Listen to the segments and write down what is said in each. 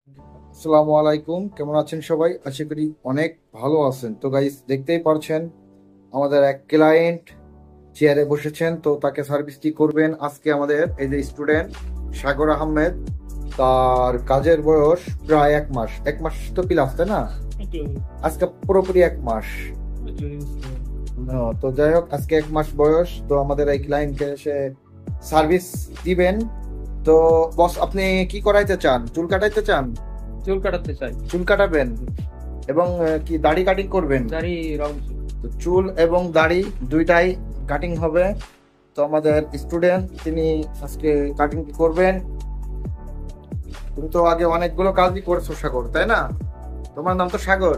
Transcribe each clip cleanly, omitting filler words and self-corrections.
আসসালামু আলাইকুম, কেমন আছেন সবাই? আশা করি অনেক ভালো আছেন। তো গাইস, দেখতেই পারছেন আমাদের এক ক্লায়েন্ট চেয়ারে বসেছেন, তো তাকে সার্ভিস কি করবেন আজকে আমাদের এই যে স্টুডেন্ট সাগর আহমেদ। তার কাজের বয়স প্রায় 1 মাস। 1 মাস তো প্লাস, তাই না? আজকে পুরোপুরি 1 মাস। তো যাই হোক, আজকে 1 মাস বয়স। তো আমাদের এই ক্লায়েন্টকে সে সার্ভিস দিবেন। তো বস, আপনি কি করাইতে চান? চুল কাটাইতে চান? চুল কাটাতে চাই। চুল কাটাবেন এবং কি দাড়ি কাটিং করবেন? দাড়ি রং চুল। তো চুল এবং দাড়ি দুইটাই কাটিং হবে। তো আমাদের স্টুডেন্ট তিনি আজকে কাটিং করবেন। তুমি তো আগে অনেকগুলো কাজই করছো সাগর, তাই না? তোমার নাম তো সাগর,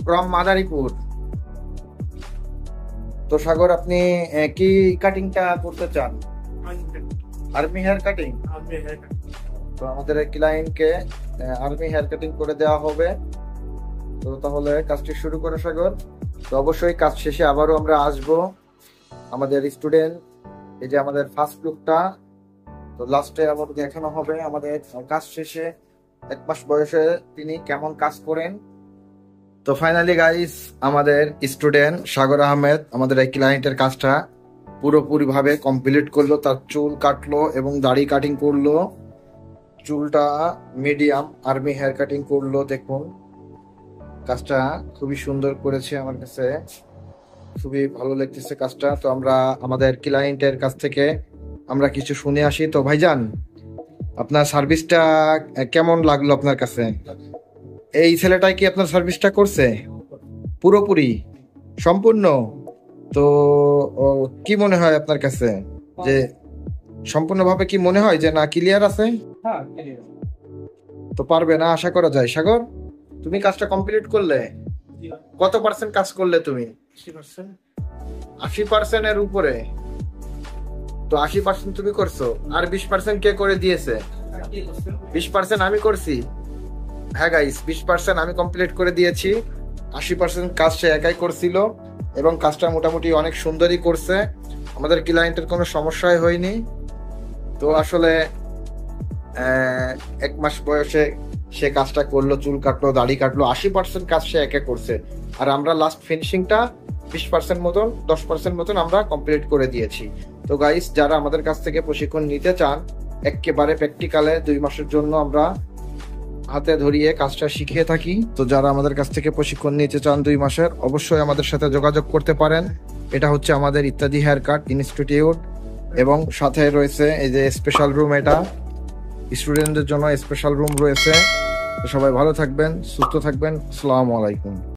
ফ্রম মাদারীপুর। তো সাগর, আপনি কি কাটিংটা করতে চান? Army hair cutting. তো আমাদের ক্লায়েন্টকে আর্মি হেয়ার কাটিং করে দেওয়া হবে। তো তাহলে কাজটি শুরু করে সাগর। তো অবশ্যই কাজ শেষে আবারও আমরা আসবো। আমাদের স্টুডেন্ট, এই যে আমাদের ফার্স্ট লুকটা, তো লাস্টে আবার দেখানো হবে আমাদের কাজ শেষে 1 মাস বয়সে তিনি কেমন কাজ করেন। তো ফাইনালি গাইস, আমাদের স্টুডেন্ট সাগর আহমেদ আমাদের এই ক্লায়েন্টের কাজটা পুরোপুরি ভাবে কমপ্লিট করলো। তার চুল কাটলো এবং দাড়ি কাটিং করলো। চুলটা মিডিয়াম আর্মি হেয়ার কাটিং করলো। দেখুন, কাজটা খুবই সুন্দর করেছে, আমার কাছে খুবই ভালো লাগতেছে কাজটা। তো আমরা আমাদের ক্লায়েন্টের কাছ থেকে আমরা কিছু শুনে আসি। তো ভাইজান, আপনার সার্ভিসটা কেমন লাগলো আপনার কাছে? এই ছেলেটাই কি আপনার সার্ভিসটা করছে পুরোপুরি সম্পূর্ণ? তো কি মনে হয় আপনার কাছে, যে সম্পূর্ণভাবে কি মনে হয় যে না ক্লিয়ার আছে? হ্যাঁ, তো পারবে না আশা করা যায়। সাগর, তুমি কাজটা কমপ্লিট করলে? কত পার্সেন্ট কাজ করলে তুমি? 80% এর উপরে। তো 80% তুমি করছো, আর 20% কে করে দিয়েছে? 20% আমি করছি। হ্যাঁ গাইস, 20% আমি কমপ্লিট করে দিয়েছি। 80% কাজ সে একাই করছিল এবং কাজটা মোটামুটি অনেক সুন্দরই করছে। আমাদের ক্লায়েন্টের কোনো সমস্যাই হয়নি। তো আসলে 1 মাস বয়সে সে কাজটা করলো, চুল কাটলো, দাড়ি কাটলো। 80% কাজ সে একা করছে, আর আমরা লাস্ট ফিনিশিংটা 20% মতন, 10% মতন আমরা কমপ্লিট করে দিয়েছি। তো গাইস, যারা আমাদের কাছ থেকে প্রশিক্ষণ নিতে চান, একেবারে প্র্যাকটিক্যালে 2 মাসের জন্য আমরা হাতে ধরিয়ে কাজটা শিখিয়ে থাকি। তো যারা আমাদের কাছ থেকে প্রশিক্ষণ নিতে চান 2 মাসের, অবশ্যই আমাদের সাথে যোগাযোগ করতে পারেন। এটা হচ্ছে আমাদের ইত্যাদি হেয়ার কাট ইনস্টিটিউট, এবং সাথে রয়েছে এই যে স্পেশাল রুম। এটা স্টুডেন্টদের জন্য স্পেশাল রুম রয়েছে। তো সবাই ভালো থাকবেন, সুস্থ থাকবেন। আসসালামু আলাইকুম।